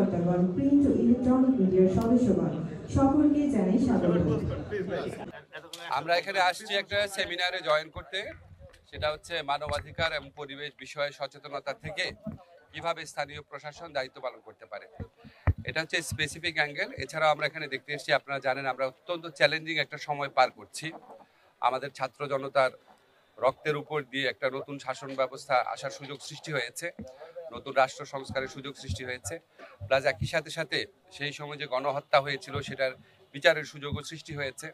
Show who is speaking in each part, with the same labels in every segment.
Speaker 1: কর্মকর্তাগণ, print ও electronic মিডিয়ার সদস্যগণ, সকলকে জানাই স্বাগত।
Speaker 2: আমরা এখানে আসছি একটা সেমিনারে জয়েন করতে, সেটা হচ্ছে মানবাধিকার এবং পরিবেশ বিষয়ে সচেতনতা থেকে কিভাবে স্থানীয় প্রশাসন দায়িত্ব পালন করতে পারে। এটা হচ্ছে স্পেসিফিক অ্যাঙ্গেল। এছাড়াও আমরা এখানে দেখতে এসেছি, আপনারা জানেন আমরা অত্যন্ত চ্যালেঞ্জিং একটা সময় পার করছি। আমাদের ছাত্র জনতার রক্তের উপর দিয়ে একটা নতুন শাসন ব্যবস্থা আসার সুযোগ সৃষ্টি হয়েছে, নতুন রাষ্ট্র সংস্কারের সুযোগ সৃষ্টি হয়েছে, প্লাস একই সাথে সাথে সেই সময় যে গণহত্যা হয়েছিল সেটার বিচারের সুযোগও সৃষ্টি হয়েছে।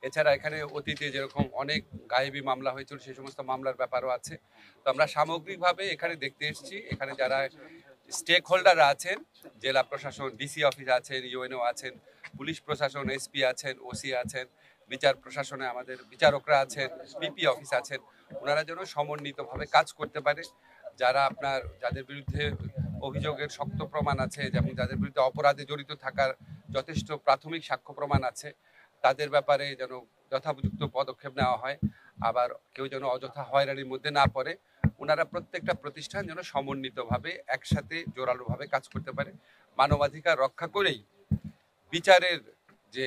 Speaker 2: এছাড়া এখানে অতীতে যেরকম অনেক গায়েবী মামলা হয়েছিল সেই সমস্ত মামলার ব্যাপারও আছে। তো আমরা সামগ্রিকভাবে এখানে দেখতে এসেছি, এখানে যারা স্টেক হোল্ডাররা আছেন, জেলা প্রশাসন, ডিসি অফিস আছেন, ইউএনও আছেন, পুলিশ প্রশাসন, এসপি আছেন, ওসি আছেন, বিচার প্রশাসনে আমাদের বিচারকরা আছেন, পিপি অফিস আছেন, ওনারা যেন সমন্বিতভাবে কাজ করতে পারে। যারা যাদের বিরুদ্ধে অভিযোগের শক্ত প্রমাণ আছে, যেমন যাদের বিরুদ্ধে অপরাধে জড়িত থাকার যথেষ্ট প্রাথমিক সাক্ষ্য প্রমাণ আছে, তাদের ব্যাপারে যেন যথাযথ পদক্ষেপ নেওয়া হয়। আবার কেউ যেন অযথা হয়রানির মধ্যে না পড়ে। ওনারা প্রত্যেকটা প্রতিষ্ঠান যেন সমন্বিতভাবে একসাথে জোরালোভাবে কাজ করতে পারে, মানবাধিকার রক্ষা করেই বিচারের যে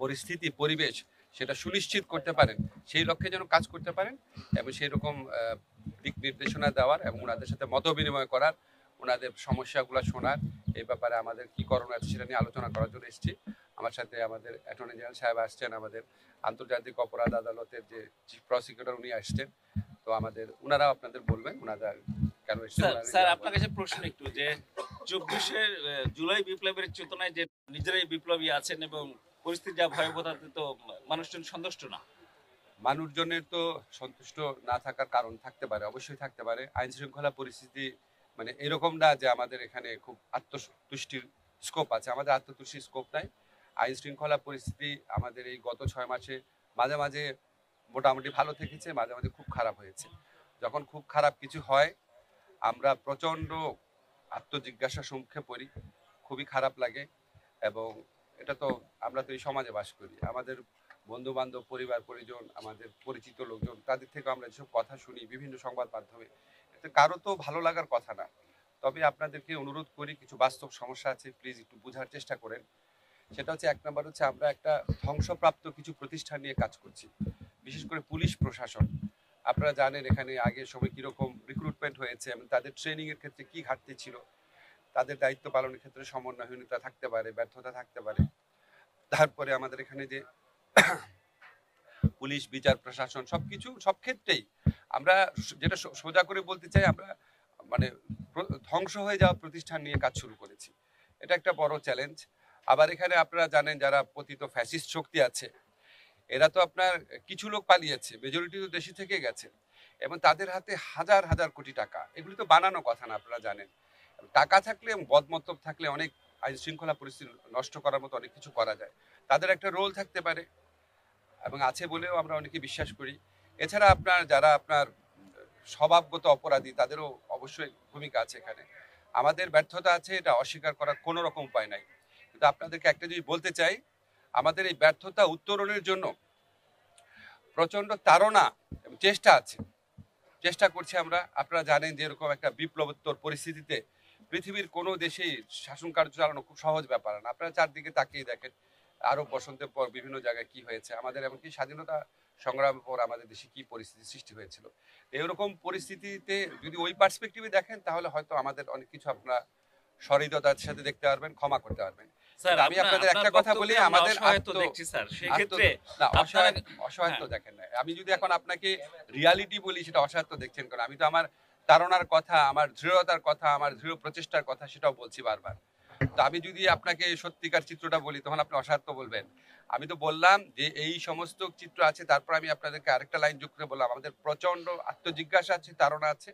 Speaker 2: পরিস্থিতি পরিবেশ সেটা সুনিশ্চিত করতে পারেন, সেই লক্ষ্যে যেন কাজ করতে পারেন এবং সেই রকম দিক নির্দেশনা দেওয়ার এবং ওনাদের সাথে মত বিনিময় করার, ওনাদের সমস্যাগুলো শোনার, এই ব্যাপারে আমাদের কি করণীয় আছে সেটা নিয়ে আলোচনা করার জন্য এসেছি। আমার সাথে আমাদের অ্যাটর্নি জেনারেল সাহেব আসছেন, আমাদের আন্তর্জাতিক অপরাধ আদালতের যে চিফ প্রসিকিউটর উনি আসছেন। তো ওনারা আপনাদের বলবেন ওনারা কেন এসেছেন।
Speaker 3: স্যার, আপনার কাছে প্রশ্ন একটু, যে 24 জুলাই বিপ্লবের চেতনায় যে নিজেরাই বিপ্লবী আছেন এবং পরিস্থিতি যা ভয়াবহ, তাতে তো মানুষজন সন্তুষ্ট না।
Speaker 2: মানুষজনের তো সন্তুষ্ট না থাকার কারণ থাকতে পারে, অবশ্যই থাকতে পারে। আইন শৃঙ্খলা পরিস্থিতি মানে এরকম না যে আমাদের এখানে খুব আত্মতুষ্টির স্কোপ আছে, আমাদের আত্মতুষ্টির স্কোপ নাই। আইন শৃঙ্খলা পরিস্থিতি আমাদের এই গত 6 মাসে মাঝে মাঝে মোটামুটি ভালো থেকেছে, মাঝে মাঝে খুব খারাপ হয়েছে। যখন খুব খারাপ কিছু হয় আমরা প্রচণ্ড আত্মজিজ্ঞাসার সম্মুখে পড়ি, খুবই খারাপ লাগে। এবং এটা তো আমরা তো এই সমাজে বাস করি, আমাদের বন্ধু বান্ধব, পরিবার পরিজন, আমাদের পরিচিত লোকজন, তাদের থেকে আমরা যেসব কথা শুনি বিভিন্ন সংবাদ মাধ্যমে, এতে কারো তো ভালো লাগার কথা না। তবে আপনাদেরকে অনুরোধ করি, কিছু বাস্তব সমস্যা আছে, প্লিজ একটু বোঝার চেষ্টা করেন। সেটা হচ্ছে, 1 নম্বর হচ্ছে আমরা একটা ধ্বংসপ্রাপ্ত কিছু প্রতিষ্ঠান নিয়ে কাজ করছি, বিশেষ করে পুলিশ প্রশাসন। আপনারা জানেন এখানে আগের সময় কীরকম রিক্রুটমেন্ট হয়েছে এবং তাদের ট্রেনিংয়ের ক্ষেত্রে কী ঘাটতি ছিল, তাদের দায়িত্ব পালনের ক্ষেত্রে সমন্বয়হীনতা থাকতে পারে, ব্যর্থতা থাকতে পারে। তারপরে আমাদের এখানে যে পুলিশ, বিচার প্রশাসন, সবকিছু সব ক্ষেত্রেই আমরা যেটা সোজা করে বলতে চাই, আমরা মানে ধ্বংস হয়ে যাওয়া প্রতিষ্ঠান নিয়ে কাজ শুরু করেছি। এটা একটা বড় চ্যালেঞ্জ। আবার এখানে আপনারা জানেন যারা পতিত ফ্যাসিস্ট শক্তি আছে, এরা তো আপনার কিছু লোক পালিয়েছে, মেজরিটি তো দেশে থেকে গেছে এবং তাদের হাতে হাজার হাজার কোটি টাকা। এগুলি তো বানানো কথা না, আপনারা জানেন। টাকা থাকলে এবং বদমতলব থাকলে অনেক আইন শৃঙ্খলা পরিস্থিতি নষ্ট করার মতো অনেক কিছু করা যায়। তাদের একটা রোল থাকতে পারে এবং আছে বলেও আমরা অনেকে বিশ্বাস করি। এছাড়া যারা স্বভাবগত অপরাধী, তাদেরও অবশ্যই ভূমিকা আছে এখানে। আমাদের ব্যর্থতা আছে, এটা অস্বীকার করার কোনো রকম উপায় নাই। কিন্তু আপনাদেরকে একটা জিনিস বলতে চাই, আমাদের এই ব্যর্থতা উত্তরণের জন্য প্রচণ্ড তাড়না এবং চেষ্টা করছি আমরা। আপনারা জানেন যে এরকম একটা বিপ্লবোত্তর পরিস্থিতিতে পৃথিবীর কোনো দেশেই শাসন কার্য চালানো খুব সহজ ব্যাপার না। আপনারা চারদিকে তাকিয়ে দেখেন, আরব বসন্তের পর বিভিন্ন জায়গায় কি হয়েছে, আমাদের এমনকি স্বাধীনতা সংগ্রামের পর আমাদের দেশে কি পরিস্থিতি সৃষ্টি হয়েছিল। এরকম পরিস্থিতিতে যদি ওই পার্সপেক্টিভে দেখেন, তাহলে হয়তো আমাদের অনেক কিছু আপনারা সহৃদয়তার সাথে দেখতে পারবেন, ক্ষমা করতে পারবেন। আমি আপনাদের একটা কথা বলি, আমাদের অসহায়ত্ব দেখেন না। আমি যদি এখন আপনাকে রিয়ালিটি বলি, সেটা অসহায়ত্ব দেখছেন কেন? আমি তো আমার তাড়নার কথা, আমার দৃঢ়তার কথা, আমার দৃঢ় প্রচেষ্টার কথা সেটাও বলছি বারবার। তো আমি যদি আপনাকে সত্যিকার চিত্রটা বলি, তখন আপনি অসহায়ত্ব বলবেন। আমি তো বললাম যে এই সমস্ত চিত্র আছে, তারপর আমি আপনাদেরকে আরেকটা লাইন যোগ করে বললাম, আমাদের প্রচন্ড আত্মজিজ্ঞাসা আছে, তাড়না আছে,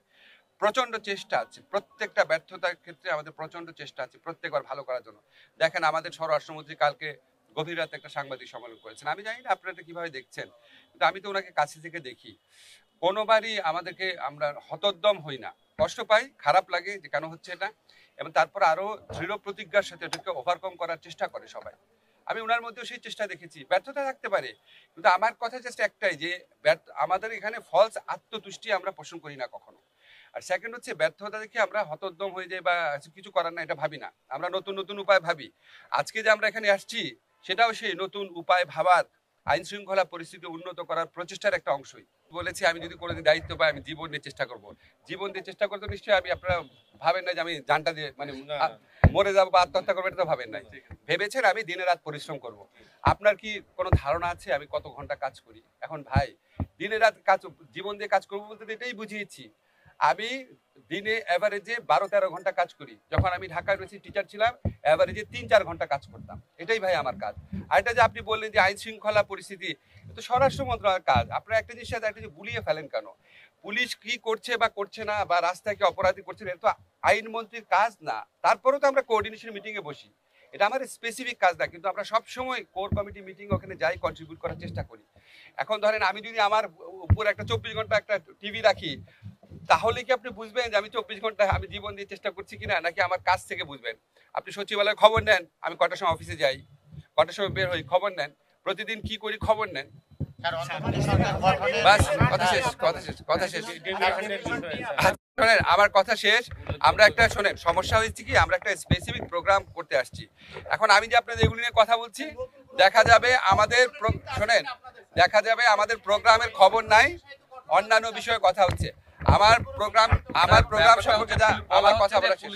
Speaker 2: প্রচন্ড চেষ্টা আছে। প্রত্যেকটা ব্যর্থতার ক্ষেত্রে আমাদের প্রচন্ড চেষ্টা আছে প্রত্যেকবার ভালো করার জন্য। দেখেন, আমাদের স্বরাষ্ট্রমন্ত্রী কালকে গভীর রাতে একটা সাংবাদিক সম্মেলন করেছেন। আমি জানি না আপনারা কিভাবে দেখছেন, কিন্তু আমি তো ওনাকে কাছে থেকে দেখি। কোনোবারই আমরা হতোদ্যম হই না, কষ্ট পাই, খারাপ লাগে যে কেন হচ্ছে এটা, এবং তারপর আরো দৃঢ় প্রতিজ্ঞার সাথে এটাকে ওভারকাম করার চেষ্টা করে সবাই। আমি ওনার মধ্যেও সেই চেষ্টা দেখেছি। ব্যর্থতা থাকতে পারে, কিন্তু আমার কথা জাস্ট একটাই, যে আমাদের এখানে ফলস আত্মতুষ্টি আমরা পোষণ করি না কখনো। আর সেকেন্ড হচ্ছে ব্যর্থতা দেখে আমরা হতোদ্যম হয়ে যাই বা কিছু করার না, এটা ভাবি না। আমরা নতুন নতুন উপায় ভাবি। আজকে যে আমরা এখানে আসছি সেটাও সেই নতুন উপায় ভাবার, আইন শৃঙ্খলা পরিস্থিতি উন্নত করার প্রচেষ্টার একটা অংশই। বলেছি আমি যদি কোনোদিন দায়িত্ব পাই আমি জীবন দিয়ে চেষ্টা করব। জীবন দিয়ে চেষ্টা করতে নিশ্চয়ই আমি, আপনারা ভাবেন না যে আমি জানটা দিয়ে মানে মরে যাবো বা আত্মহত্যা করবো, এটা তো ভাবেন নাই। ভেবেছেন আমি দিনে রাত পরিশ্রম করব। আপনার কি কোনো ধারণা আছে আমি কত ঘন্টা কাজ করি? এখন ভাই দিনে রাত কাজ, জীবন দিয়ে কাজ করবো বলতে এটাই বুঝিয়েছি। আমি দিনে অ্যাভারেজে 12-13 ঘন্টা কাজ করি। যখন আমি ঢাকা ইউনিভার্সিটি টিচার ছিলাম অ্যাভারেজে 3-4 ঘন্টা কাজ করতাম। এটাই ভাই আমার কাজ। আর এটা যে আপনি বললেন যে আইন শৃঙ্খলা পরিস্থিতি, তো স্বরাষ্ট্র মন্ত্রণালয়ের কাজ। আপনারা একটা জিনিস সাথে একটা যে গুলিয়ে ফেলেন কেন? পুলিশ কি করছে বা করছে না বা রাস্তায় কি অপরাধী করছে না, এটা তো আইনমন্ত্রীর কাজ না। তারপরেও তো আমরা কোঅর্ডিনেশন মিটিংয়ে বসি, এটা আমার স্পেসিফিক কাজ না, কিন্তু আমরা সবসময় কোর কমিটি মিটিং ওখানে যাই, কন্ট্রিবিউট করার চেষ্টা করি। এখন ধরেন আমি যদি আমার উপর একটা 24 ঘন্টা একটা টিভি রাখি, তাহলে কি আপনি বুঝবেন যে আমি 24 ঘন্টা আমি জীবন দিয়ে চেষ্টা করছি কিনা, নাকি আমার কাজ থেকে বুঝবেন? আপনি সচিবালয়ে খবর নেন আমি কটার সময় অফিসে যাই, কটার সময় বের হই, খবর নেন। প্রতিদিন কি করি খবর নেন। বাস, কথা শেষ, কথা শেষ, কথা শেষ। শোনেন আমার কথা শেষ। আমরা একটা, শোনেন সমস্যা হয়েছে কি, আমরা একটা স্পেসিফিক প্রোগ্রাম করতে আসছি। এখন আমি যে আপনাদের এগুলি নিয়ে কথা বলছি, দেখা যাবে আমাদের, শোনেন, দেখা যাবে আমাদের প্রোগ্রামের খবর নাই, অন্যান্য বিষয়ে কথা হচ্ছে। আমার প্রোগ্রাম সম্পর্কে যা আমার কথা বলা শেষ।